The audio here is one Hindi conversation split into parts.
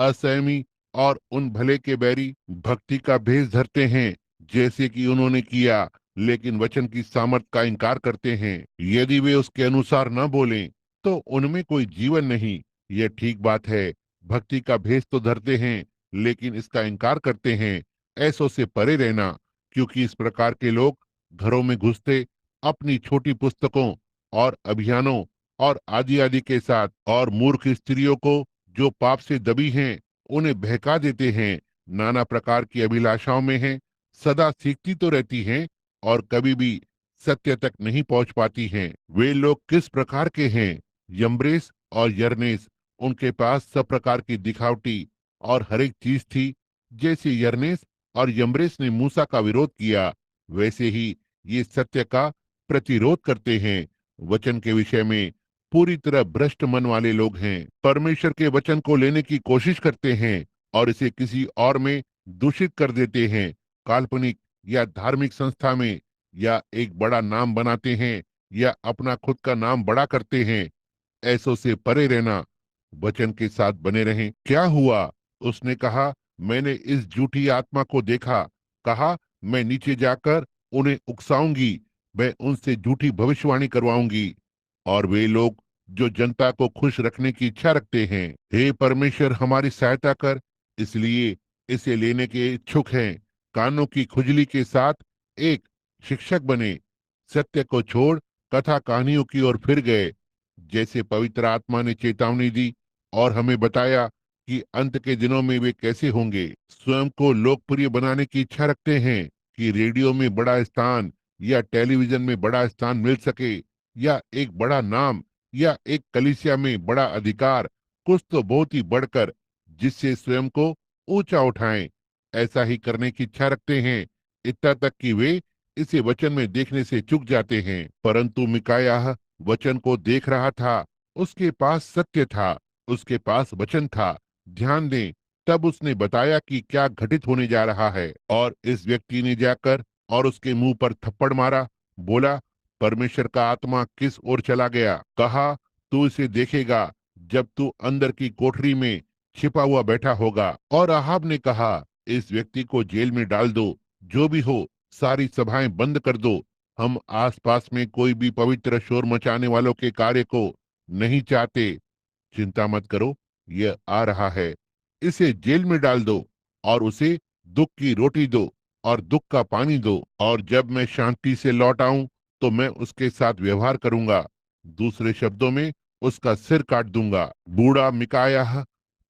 असहमी और उन भले के बैरी भक्ति का भेष धरते हैं, जैसे कि उन्होंने किया, लेकिन वचन की सामर्थ का इनकार करते हैं। यदि वे उसके अनुसार न बोलें तो उनमें कोई जीवन नहीं। यह ठीक बात है, भक्ति का भेष तो धरते हैं लेकिन इसका इनकार करते हैं। ऐसों से परे रहना, क्योंकि इस प्रकार के लोग घरों में घुसते अपनी छोटी पुस्तकों और अभियानों और आदि आदि के साथ, और मूर्ख स्त्रियों को जो पाप से दबी हैं उन्हें बहका देते हैं। नाना प्रकार की अभिलाषाओं में हैं, सदा सीखती तो रहती हैं और कभी भी सत्य तक नहीं पहुंच पाती हैं। वे लोग किस प्रकार के हैं? यम्ब्रेस और यरनेस, उनके पास सब प्रकार की दिखावटी और हर एक चीज थी। जैसे यरनेस और यम्ब्रेस ने मूसा का विरोध किया, वैसे ही ये सत्य का प्रतिरोध करते हैं। वचन के विषय में पूरी तरह भ्रष्ट मन वाले लोग हैं। परमेश्वर के वचन को लेने की कोशिश करते हैं और इसे किसी और में दूषित कर देते हैं। काल्पनिक या धार्मिक संस्था में या एक बड़ा नाम बनाते हैं या अपना खुद का नाम बड़ा करते हैं। ऐसों से परे रहना, वचन के साथ बने रहें। क्या हुआ? उसने कहा, मैंने इस झूठी आत्मा को देखा। कहा, मैं नीचे जाकर उन्हें उकसाऊंगी, मैं उनसे झूठी भविष्यवाणी करवाऊंगी। और वे लोग जो जनता को खुश रखने की इच्छा रखते हैं, हे परमेश्वर हमारी सहायता कर, इसलिए इसे लेने के इच्छुक हैं। कानों की खुजली के साथ एक शिक्षक बने, सत्य को छोड़ कथा कहानियों की ओर फिर गए। जैसे पवित्र आत्मा ने चेतावनी दी और हमें बताया कि अंत के दिनों में वे कैसे होंगे। स्वयं को लोकप्रिय बनाने की इच्छा रखते हैं कि रेडियो में बड़ा स्थान या टेलीविजन में बड़ा स्थान मिल सके, या एक बड़ा नाम, या एक कलीसिया में बड़ा अधिकार, कुछ तो बहुत ही बढ़कर, जिससे स्वयं को ऊंचा उठाएं। ऐसा ही करने की इच्छा रखते हैं, इतना तक कि वे इसे वचन में देखने से चूक जाते हैं। परंतु मिकायाह वचन को देख रहा था, उसके पास सत्य था, उसके पास वचन था। ध्यान दें, तब उसने बताया कि क्या घटित होने जा रहा है। और इस व्यक्ति ने जाकर और उसके मुंह पर थप्पड़ मारा, बोला, परमेश्वर का आत्मा किस ओर चला गया? कहा, तू इसे देखेगा जब तू अंदर की कोठरी में छिपा हुआ बैठा होगा। और अहाब ने कहा, इस व्यक्ति को जेल में डाल दो, जो भी हो सारी सभाएं बंद कर दो। हम आसपास में कोई भी पवित्र शोर मचाने वालों के कार्य को नहीं चाहते। चिंता मत करो, यह आ रहा है। इसे जेल में डाल दो और उसे दुख की रोटी दो और दुख का पानी दो, और जब मैं शांति से लौट आऊं तो मैं उसके साथ व्यवहार करूंगा। दूसरे शब्दों में, उसका सिर काट दूंगा। बूढ़ा मिकायाह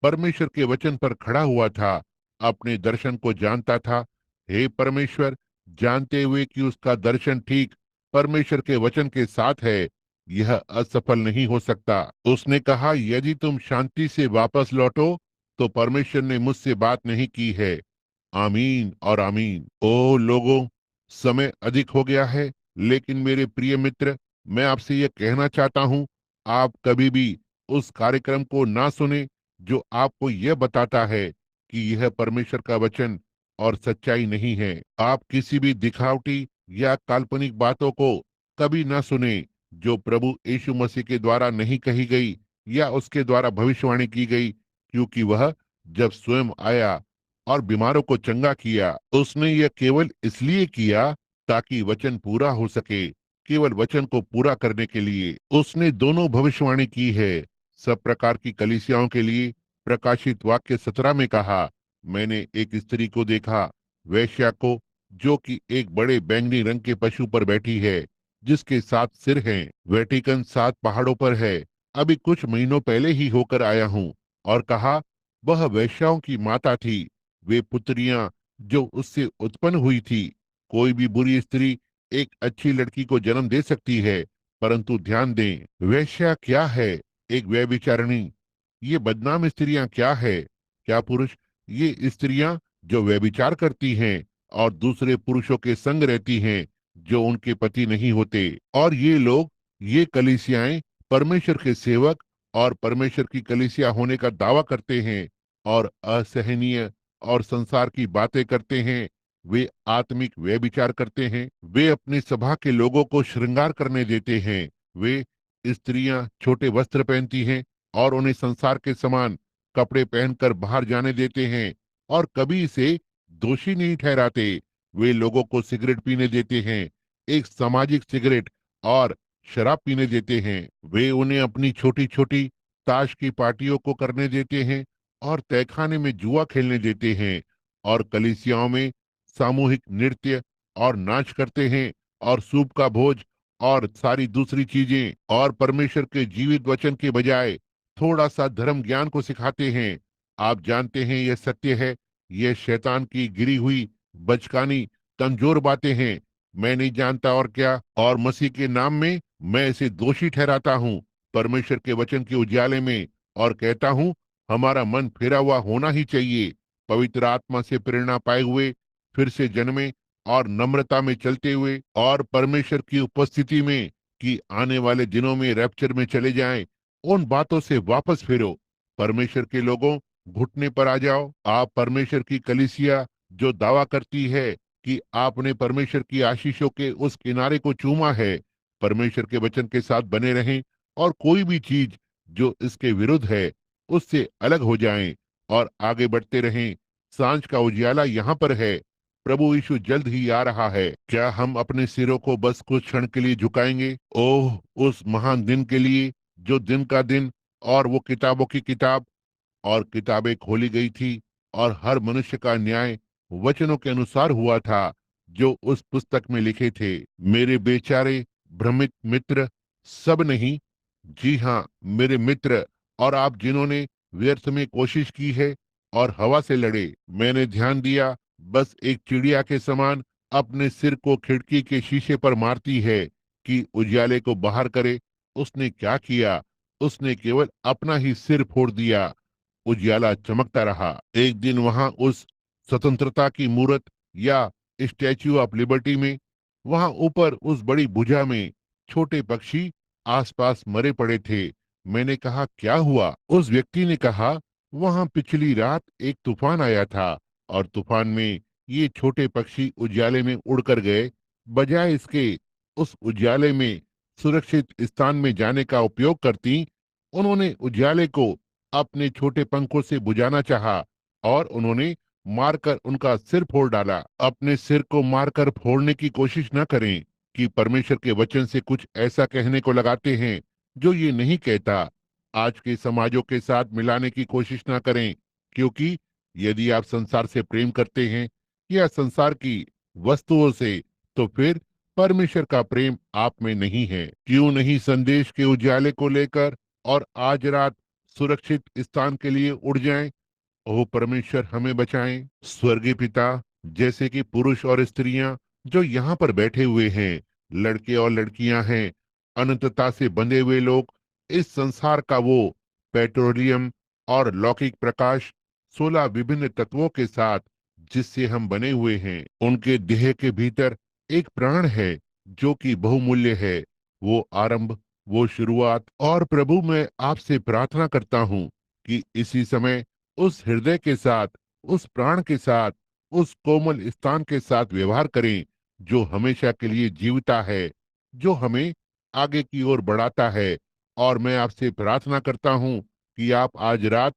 परमेश्वर के वचन पर खड़ा हुआ था, अपने दर्शन को जानता था। हे परमेश्वर, जानते हुए कि उसका दर्शन ठीक परमेश्वर के वचन के साथ है, यह असफल नहीं हो सकता। उसने कहा, यदि तुम शांति से वापस लौटो तो परमेश्वर ने मुझसे बात नहीं की है। आमीन और आमीन। ओ लोगों, समय अधिक हो गया है, लेकिन मेरे प्रिय मित्र, मैं आपसे यह कहना चाहता हूँ, आप कभी भी उस कार्यक्रम को ना सुने जो आपको यह बताता है कि यह परमेश्वर का वचन और सच्चाई नहीं है। आप किसी भी दिखावटी या काल्पनिक बातों को कभी ना सुने जो प्रभु यीशु मसीह के द्वारा नहीं कही गई या उसके द्वारा भविष्यवाणी की गई, क्योंकि वह जब स्वयं आया और बीमारों को चंगा किया, उसने यह केवल इसलिए किया ताकि वचन पूरा हो सके। केवल वचन को पूरा करने के लिए उसने दोनों भविष्यवाणी की है। सब प्रकार की कलीसियाओं के लिए प्रकाशित वाक्य 17 में कहा, मैंने एक स्त्री को देखा, वेश्या को, जो कि एक बड़े बैंगनी रंग के पशु पर बैठी है, जिसके 7 सिर हैं। वेटिकन 7 पहाड़ों पर है। अभी कुछ महीनों पहले ही होकर आया हूँ। और कहा, वह वेश्याओं की माता थी, वे पुत्रियां जो उससे उत्पन्न हुई थी। कोई भी बुरी स्त्री एक अच्छी लड़की को जन्म दे सकती है, परंतु ध्यान दें, वेश्या क्या है? एक व्यभिचारिणी। ये बदनाम स्त्रियां क्या है? क्या पुरुष? ये स्त्रियां जो व्यभिचार करती हैं और दूसरे पुरुषों के संग रहती हैं जो उनके पति नहीं होते। और ये लोग, ये कलीसियाएं परमेश्वर के सेवक और परमेश्वर की कलीसिया होने का दावा करते हैं और असहनीय और संसार की बातें करते हैं। वे आत्मिक व्यभिचार करते हैं। वे अपनी सभा के लोगों को श्रृंगार करने देते हैं। वे स्त्रियां छोटे वस्त्र पहनती हैं और उन्हें संसार के समान कपड़े पहनकर बाहर जाने देते हैं और कभी इसे दोषी नहीं ठहराते। वे लोगों को सिगरेट पीने देते हैं, एक सामाजिक सिगरेट, और शराब पीने देते हैं। वे उन्हें अपनी छोटी छोटी ताश की पार्टियों को करने देते हैं और तहखाने में जुआ खेलने देते हैं और कलीसियाओं में सामूहिक नृत्य और नाच करते हैं और सूप का भोज और सारी दूसरी चीजें, और परमेश्वर के जीवित वचन के बजाय थोड़ा सा धर्म ज्ञान को सिखाते हैं। आप जानते हैं यह सत्य है, यह शैतान की गिरी हुई बचकानी कमजोर बातें हैं। मैं नहीं जानता और क्या, और मसीह के नाम में मैं इसे दोषी ठहराता हूँ परमेश्वर के वचन के उजाले में, और कहता हूँ हमारा मन फेरा हुआ होना ही चाहिए, पवित्र आत्मा से प्रेरणा पाए हुए, फिर से जन्मे और नम्रता में चलते हुए और परमेश्वर की उपस्थिति में कि आने वाले दिनों में रैप्चर में चले जाएं। उन बातों से वापस फिरो। परमेश्वर के लोगों, घुटने पर आ जाओ। आप परमेश्वर की कलीसिया जो दावा करती है कि आपने परमेश्वर की आशीषों के उस किनारे को चूमा है, परमेश्वर के वचन के साथ बने रहें और कोई भी चीज जो इसके विरुद्ध है उससे अलग हो जाएं और आगे बढ़ते रहें। सांझ का उजियाला यहाँ पर है। प्रभु यीशु जल्द ही आ रहा है। क्या हम अपने सिरों को बस कुछ क्षण के लिए झुकाएंगे? ओह, उस महान दिन के लिए, जो दिन का दिन और वो किताबों की किताब, और किताबें खोली गई थी और हर मनुष्य का न्याय वचनों के अनुसार हुआ था जो उस पुस्तक में लिखे थे। मेरे बेचारे भ्रमित मित्र, सब नहीं, जी हाँ मेरे मित्र, और आप जिन्होंने व्यर्थ में कोशिश की है और हवा से लड़े। मैंने ध्यान दिया, बस एक चिड़िया के समान अपने सिर को खिड़की के शीशे पर मारती है कि उजाले को बाहर करे। उसने क्या किया? उसने केवल अपना ही सिर फोड़ दिया। उजियाला चमकता रहा। एक दिन वहां उस स्वतंत्रता की मूर्त या स्टैच्यू ऑफ लिबर्टी में, वहां ऊपर उस बड़ी भुजा में छोटे पक्षी आसपास मरे पड़े थे। मैंने कहा क्या हुआ? उस व्यक्ति ने कहा वहां पिछली रात एक तूफान आया था और तूफान में ये छोटे पक्षी उजाले में उड़कर गए। बजाय इसके उस उजाले में सुरक्षित स्थान में जाने का उपयोग करती, उन्होंने उजाले को अपने छोटे पंखों से बुझाना चाहा और उन्होंने मारकर उनका सिर फोड़ डाला। अपने सिर को मारकर फोड़ने की कोशिश न करें कि परमेश्वर के वचन से कुछ ऐसा कहने को लगाते हैं जो ये नहीं कहता। आज के समाजों के साथ मिलाने की कोशिश न करें, क्योंकि यदि आप संसार से प्रेम करते हैं या संसार की वस्तुओं से, तो फिर परमेश्वर का प्रेम आप में नहीं है। क्यों नहीं संदेश के उजाले को लेकर और आज रात सुरक्षित स्थान के लिए उड़ जाएं। ओह परमेश्वर हमें बचाएं। स्वर्गीय पिता, जैसे कि पुरुष और स्त्रियां जो यहाँ पर बैठे हुए हैं, लड़के और लड़कियां हैं, अनंतता से बंधे हुए लोग, इस संसार का वो पेट्रोलियम और लौकिक प्रकाश, 16 विभिन्न तत्वों के साथ जिससे हम बने हुए हैं, उनके देह के भीतर एक प्राण है जो कि बहुमूल्य है। वो आरंभ, वो शुरुआत। और प्रभु, मैं आपसे प्रार्थना करता हूँ कि इसी समय उस हृदय के साथ, उस प्राण के साथ, उस कोमल स्थान के साथ व्यवहार करें जो हमेशा के लिए जीवता है, जो हमें आगे की ओर बढ़ाता है। और मैं आपसे प्रार्थना करता हूँ कि आप आज रात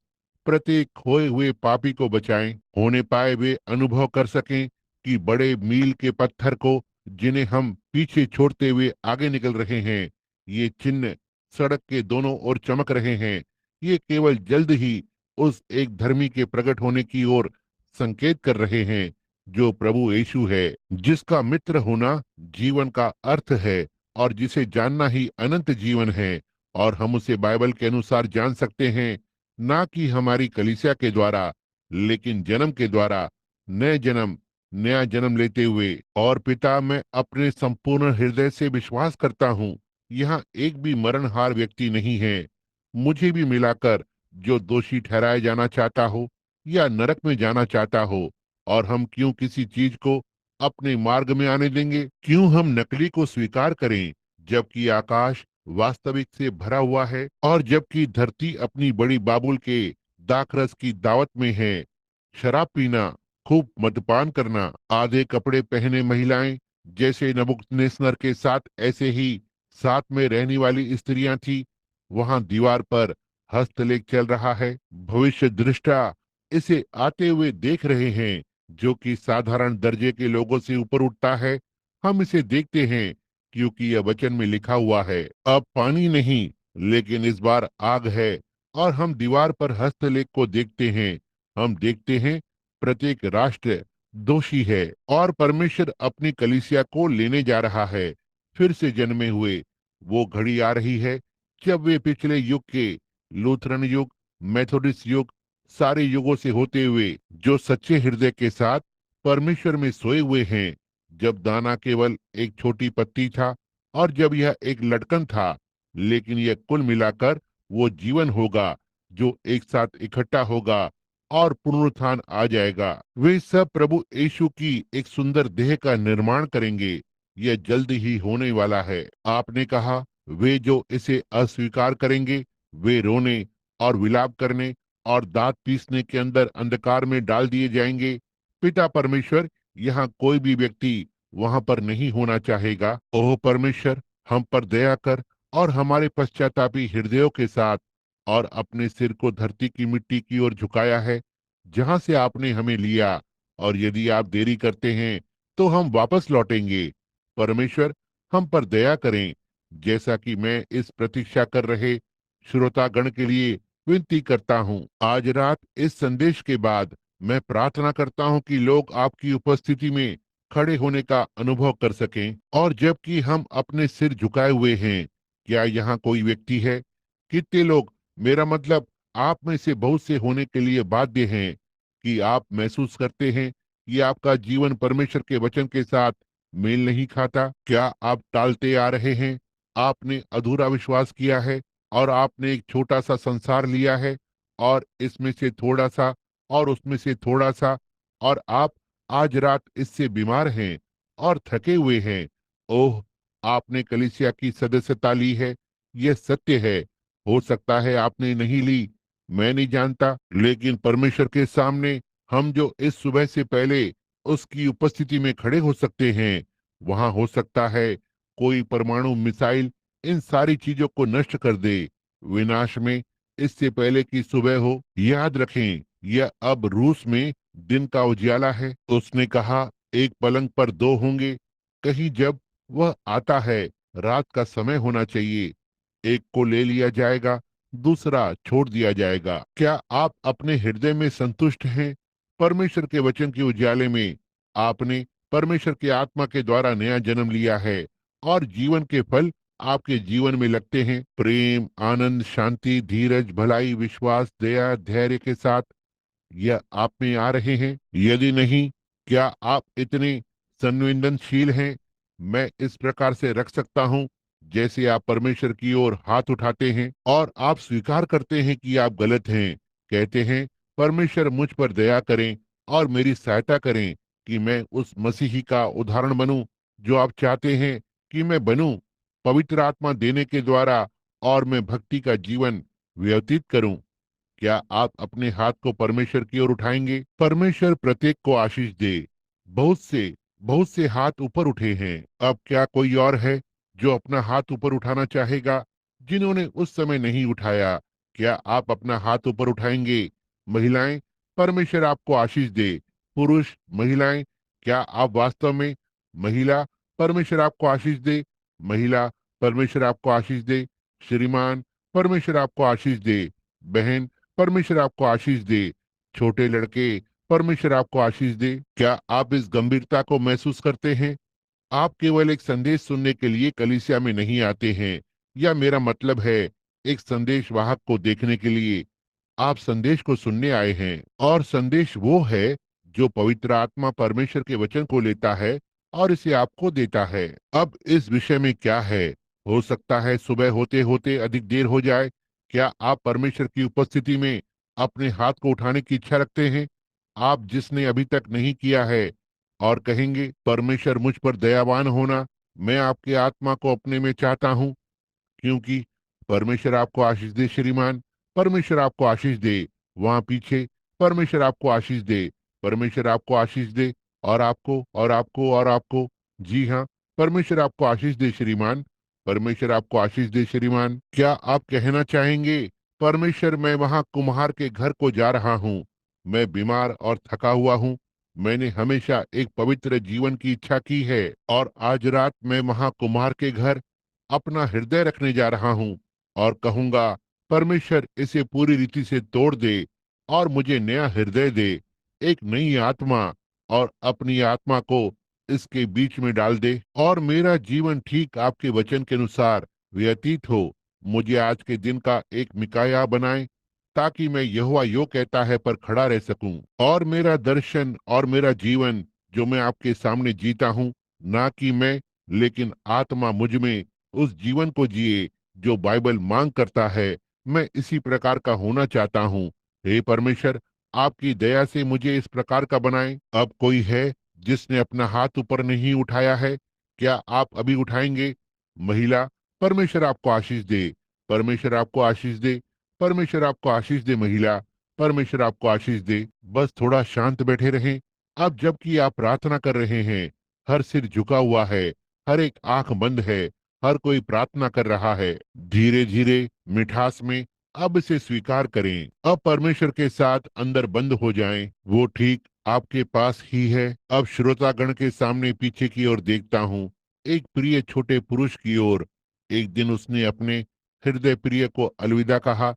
प्रत्येक खोए हुए पापी को बचाएं, होने पाए वे अनुभव कर सकें कि बड़े मील के पत्थर को जिन्हें हम पीछे छोड़ते हुए आगे निकल रहे हैं, ये चिन्ह सड़क के दोनों ओर चमक रहे हैं। ये केवल जल्द ही उस एक धर्मी के प्रकट होने की ओर संकेत कर रहे हैं जो प्रभु यीशु है, जिसका मित्र होना जीवन का अर्थ है और जिसे जानना ही अनंत जीवन है। और हम उसे बाइबल के अनुसार जान सकते हैं, ना कि हमारी कलीसिया के द्वारा, लेकिन जन्म के द्वारा, नए जन्म, नया जन्म लेते हुए। और पिता, मैं अपने संपूर्ण हृदय से विश्वास करता हूँ यहाँ एक भी मरणहार व्यक्ति नहीं है, मुझे भी मिलाकर, जो दोषी ठहराया जाना चाहता हो या नरक में जाना चाहता हो। और हम क्यों किसी चीज को अपने मार्ग में आने देंगे? क्यों हम नकली को स्वीकार करें जबकि आकाश वास्तविक से भरा हुआ है और जबकि धरती अपनी बड़ी बाबुल के दाखरस की दावत में है? शराब पीना, खूब मद्यपान करना, आधे कपड़े पहने महिलाएं जैसे नबूकदनेस्सर के साथ, ऐसे ही साथ में रहने वाली स्त्रियां थी। वहां दीवार पर हस्तलेख चल रहा है। भविष्य दृष्टा इसे आते हुए देख रहे हैं, जो कि साधारण दर्जे के लोगों से ऊपर उठता है। हम इसे देखते हैं क्योंकि यह वचन में लिखा हुआ है। अब पानी नहीं, लेकिन इस बार आग है। और हम दीवार पर हस्तलेख को देखते हैं। हम देखते हैं प्रत्येक राष्ट्र दोषी है और परमेश्वर अपनी कलीसिया को लेने जा रहा है। फिर से जन्मे हुए वो घड़ी आ रही है जब वे पिछले युग के लूथरन युग, मेथोडिस्ट युग, सारे युगों से होते हुए जो सच्चे हृदय के साथ परमेश्वर में सोए हुए हैं, जब दाना केवल एक छोटी पत्ती था और जब यह एक लटकन था, लेकिन यह कुल मिलाकर वो जीवन होगा जो एक साथ इकट्ठा होगा और पुनरुत्थान आ जाएगा। वे सब प्रभु यीशु की एक सुंदर देह का निर्माण करेंगे। यह जल्द ही होने वाला है। आपने कहा, वे जो इसे अस्वीकार करेंगे वे रोने और विलाप करने और दांत पीसने के अंदर अंधकार में डाल दिए जाएंगे। पिता परमेश्वर, यहाँ कोई भी व्यक्ति वहां पर नहीं होना चाहेगा। ओह परमेश्वर, हम पर दया कर और हमारे पश्चातापी हृदयों के साथ और अपने सिर को धरती की मिट्टी की ओर झुकाया है जहां से आपने हमें लिया। और यदि आप देरी करते हैं तो हम वापस लौटेंगे। परमेश्वर, हम पर दया करें, जैसा कि मैं इस प्रतीक्षा कर रहे श्रोतागण के लिए विनती करता हूँ। आज रात इस संदेश के बाद मैं प्रार्थना करता हूँ कि लोग आपकी उपस्थिति में खड़े होने का अनुभव कर सकें। और जबकि हम अपने सिर झुकाए हुए हैं, क्या यहाँ कोई व्यक्ति है? कितने लोग, मेरा मतलब आप में से बहुत से होने के लिए बाध्य हैं कि आप महसूस करते हैं कि आपका जीवन परमेश्वर के वचन के साथ मेल नहीं खाता? क्या आप टालते आ रहे हैं? आपने अधूरा विश्वास किया है और आपने एक छोटा सा संसार लिया है और इसमें से थोड़ा सा और उसमें से थोड़ा सा, और आप आज रात इससे बीमार हैं और थके हुए हैं। ओह, आपने कलीसिया की सदस्यता ली है, यह सत्य है। हो सकता है आपने नहीं ली, मैं नहीं जानता, लेकिन परमेश्वर के सामने हम जो इस सुबह से पहले उसकी उपस्थिति में खड़े हो सकते हैं, वहां हो सकता है कोई परमाणु मिसाइल इन सारी चीजों को नष्ट कर दे विनाश में, इससे पहले कि सुबह हो। याद रखें, यह अब रूस में दिन का उजियाला है। उसने कहा, एक पलंग पर दो होंगे। कहीं जब वह आता है, रात का समय होना चाहिए। एक को ले लिया जाएगा, दूसरा छोड़ दिया जाएगा। क्या आप अपने हृदय में संतुष्ट हैं? परमेश्वर के वचन के उजाले में आपने परमेश्वर के आत्मा के द्वारा नया जन्म लिया है और जीवन के फल आपके जीवन में लगते हैं। प्रेम, आनंद, शांति, धीरज, भलाई, विश्वास, दया, धैर्य के साथ यह आप में आ रहे हैं? यदि नहीं, क्या आप इतने संवेदनशील हैं? मैं इस प्रकार से रख सकता हूँ जैसे आप परमेश्वर की ओर हाथ उठाते हैं और आप स्वीकार करते हैं कि आप गलत हैं। कहते हैं, परमेश्वर मुझ पर दया करें और मेरी सहायता करें कि मैं उस मसीही का उदाहरण बनूं जो आप चाहते हैं कि मैं बनूं, पवित्र आत्मा देने के द्वारा, और मैं भक्ति का जीवन व्यतीत करूं। क्या आप अपने हाथ को परमेश्वर की ओर उठाएंगे? परमेश्वर प्रत्येक को आशीष दे। बहुत से हाथ ऊपर उठे हैं। अब क्या कोई और है जो अपना हाथ ऊपर उठाना चाहेगा, जिन्होंने उस समय नहीं उठाया? क्या आप अपना हाथ ऊपर उठाएंगे? महिलाएं, परमेश्वर आपको आशीष दे। पुरुष, महिलाएं, क्या आप वास्तव में? महिला, परमेश्वर आपको आशीष दे। महिला, परमेश्वर आपको आशीष दे। श्रीमान, परमेश्वर आपको आशीष दे। बहन, परमेश्वर आपको आशीष दे। छोटे लड़के, परमेश्वर आपको आशीष दे। क्या आप इस गंभीरता को महसूस करते हैं? आप केवल एक संदेश सुनने के लिए कलीसिया में नहीं आते हैं, या मेरा मतलब है एक संदेश वाहक को देखने के लिए। आप संदेश को सुनने आए हैं, और संदेश वो है जो पवित्र आत्मा परमेश्वर के वचन को लेता है और इसे आपको देता है। अब इस विषय में क्या है? हो सकता है सुबह होते होते अधिक देर हो जाए। क्या आप परमेश्वर की उपस्थिति में अपने हाथ को उठाने की इच्छा रखते हैं, आप जिसने अभी तक नहीं किया है, और कहेंगे, परमेश्वर मुझ पर दयावान होना, मैं आपकी आत्मा को अपने में चाहता हूँ। क्योंकि परमेश्वर आपको आशीष दे। श्रीमान, परमेश्वर आपको आशीष दे। वहां पीछे, परमेश्वर आपको आशीष दे। परमेश्वर आपको आशीष दे। और आपको और आपको और आपको। जी हाँ, परमेश्वर आपको आशीष दे श्रीमान। परमेश्वर आपको आशीष दे श्रीमान। क्या आप कहना चाहेंगे, परमेश्वर, मैं वहां कुम्हार के घर को जा रहा हूँ। मैं बीमार और थका हुआ हूँ। मैंने हमेशा एक पवित्र जीवन की इच्छा की है और आज रात मैं वहां कुम्हार के घर अपना हृदय रखने जा रहा हूँ और कहूंगा, परमेश्वर इसे पूरी रीति से तोड़ दे और मुझे नया हृदय दे, एक नई आत्मा, और अपनी आत्मा को इसके बीच में डाल दे और मेरा जीवन ठीक आपके वचन के अनुसार व्यतीत हो। मुझे आज के दिन का एक मिकाया बनाए ताकि मैं यहोवा यो कहता है पर खड़ा रह सकूं, और मेरा दर्शन और मेरा जीवन जो मैं आपके सामने जीता हूं, ना कि मैं लेकिन आत्मा मुझ में उस जीवन को जिए जो बाइबल मांग करता है। मैं इसी प्रकार का होना चाहता हूँ। हे परमेश्वर, आपकी दया से मुझे इस प्रकार का बनाए। अब कोई है जिसने अपना हाथ ऊपर नहीं उठाया है? क्या आप अभी उठाएंगे? महिला, परमेश्वर आपको आशीष दे। परमेश्वर आपको आशीष दे। परमेश्वर आपको आशीष दे। महिला, परमेश्वर आपको आशीष दे। बस थोड़ा शांत बैठे रहें। अब जबकि आप प्रार्थना कर रहे हैं, हर सिर झुका हुआ है, हर एक आंख बंद है, हर कोई प्रार्थना कर रहा है। धीरे धीरे मिठास में अब इसे स्वीकार करें। अब परमेश्वर के साथ अंदर बंद हो जाएं। वो ठीक आपके पास ही है। अब श्रोतागण के सामने पीछे की ओर देखता हूँ, एक प्रिय छोटे पुरुष की ओर। एक दिन उसने अपने हृदय प्रिय को अलविदा कहा,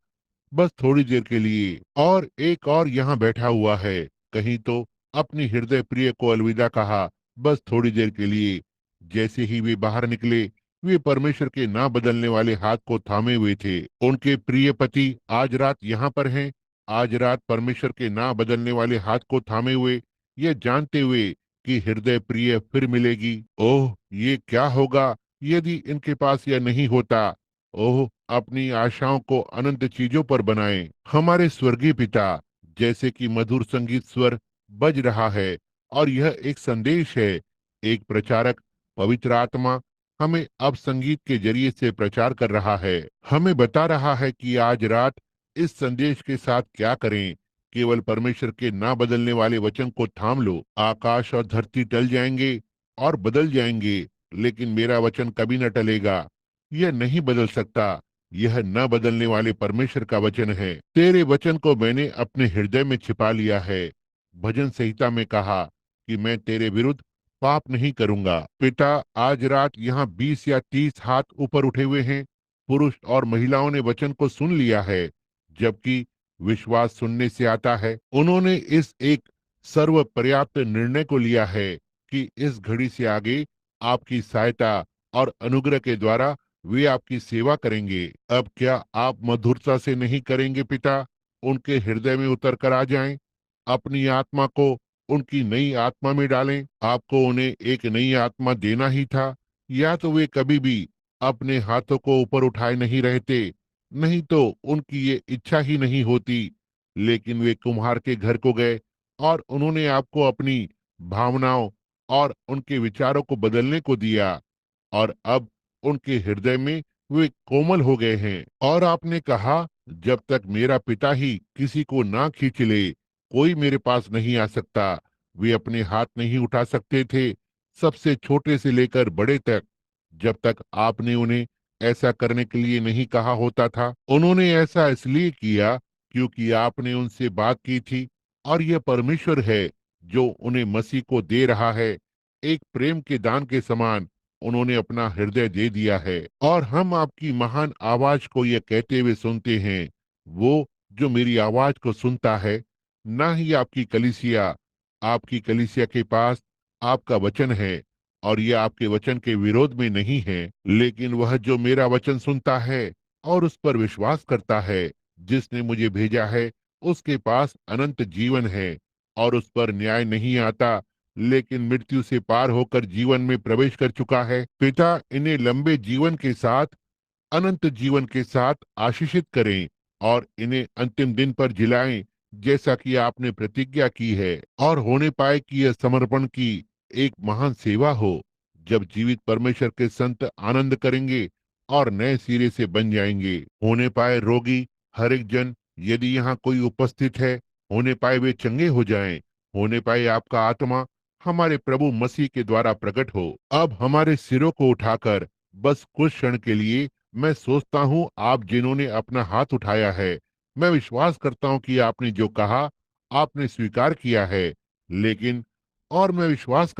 बस थोड़ी देर के लिए। और एक और यहाँ बैठा हुआ है, कहीं तो अपनी हृदय प्रिय को अलविदा कहा, बस थोड़ी देर के लिए। जैसे ही वे बाहर निकले, वे परमेश्वर के ना बदलने वाले हाथ को थामे हुए थे। उनके प्रिय पति आज रात यहाँ पर हैं। आज रात परमेश्वर के ना बदलने वाले हाथ को थामे हुए, ये जानते हुए कि हृदय प्रिय फिर मिलेगी। ओह, ये क्या होगा यदि इनके पास यह नहीं होता। ओह, अपनी आशाओं को अनंत चीजों पर बनाएं। हमारे स्वर्गीय पिता, जैसे कि मधुर संगीत स्वर बज रहा है और यह एक संदेश है। एक प्रचारक, पवित्र आत्मा, हमें अब संगीत के जरिए से प्रचार कर रहा है। हमें बता रहा है कि आज रात इस संदेश के साथ क्या करें। केवल परमेश्वर के ना बदलने वाले वचन को थाम लो। आकाश और धरती टल जाएंगे और बदल जाएंगे, लेकिन मेरा वचन कभी न टलेगा। यह नहीं बदल सकता। यह न बदलने वाले परमेश्वर का वचन है। तेरे वचन को मैंने अपने हृदय में छिपा लिया है। भजन संहिता में कहा कि मैं तेरे विरुद्ध पाप नहीं करूंगा। पिता, आज रात यहाँ 20 या 30 हाथ ऊपर उठे हुए हैं। पुरुष और महिलाओं ने वचन को सुन लिया है, जबकि विश्वास सुनने से आता है। उन्होंने इस एक सर्व पर्याप्त निर्णय को लिया है कि इस घड़ी से आगे आपकी सहायता और अनुग्रह के द्वारा वे आपकी सेवा करेंगे। अब क्या आप मधुरता से नहीं करेंगे पिता? उनके हृदय में उतर कर आ जाएं। अपनी आत्मा को उनकी नई आत्मा में डालें। आपको उन्हें एक नई आत्मा देना ही था, या तो वे कभी भी अपने हाथों को ऊपर उठाए नहीं रहते, नहीं तो उनकी ये इच्छा ही नहीं होती। लेकिन वे कुम्हार के घर को गए और उन्होंने आपको अपनी भावनाओं और उनके विचारों को बदलने को दिया, और अब उनके हृदय में वे कोमल हो गए हैं। और आपने कहा, जब तक मेरा पिता ही किसी को ना खींच ले, कोई मेरे पास नहीं आ सकता। वे अपने हाथ नहीं उठा सकते थे, सबसे छोटे से लेकर बड़े तक, जब तक आपने उन्हें ऐसा करने के लिए नहीं कहा होता था। उन्होंने ऐसा इसलिए किया क्योंकि आपने उनसे बात की थी, और यह परमेश्वर है जो उन्हें मसीह को दे रहा है। एक प्रेम के दान के समान उन्होंने अपना हृदय दे दिया है। और हम आपकी महान आवाज को यह कहते हुए सुनते हैं, वो जो मेरी आवाज को सुनता है, ना ही आपकी कलीसिया के पास आपका वचन है, और यह आपके वचन के विरोध में नहीं है, लेकिन वह जो मेरा वचन सुनता है और उस पर विश्वास करता है, जिसने मुझे भेजा है, उसके पास अनंत जीवन है और उस पर न्याय नहीं आता, लेकिन मृत्यु से पार होकर जीवन में प्रवेश कर चुका है। पिता, इन्हें लंबे जीवन के साथ, अनंत जीवन के साथ आशीषित करें और इन्हें अंतिम दिन पर जिलाएं, जैसा कि आपने प्रतिज्ञा की है। और होने पाए कि यह समर्पण की एक महान सेवा हो, जब जीवित परमेश्वर के संत आनंद करेंगे और नए सिरे से बन जाएंगे। होने पाए रोगी, हर एक जन, यदि यहाँ कोई उपस्थित है, होने पाए वे चंगे हो जाएं। होने पाए आपका आत्मा हमारे प्रभु मसीह के द्वारा प्रकट हो। अब हमारे सिरों को उठाकर बस कुछ क्षण के लिए मैं सोचता हूँ आप जिन्होंने अपना हाथ उठाया है, मैं विश्वास करता हूँ कि आपने जो कहा आपने स्वीकार किया है, लेकिन और मैं विश्वास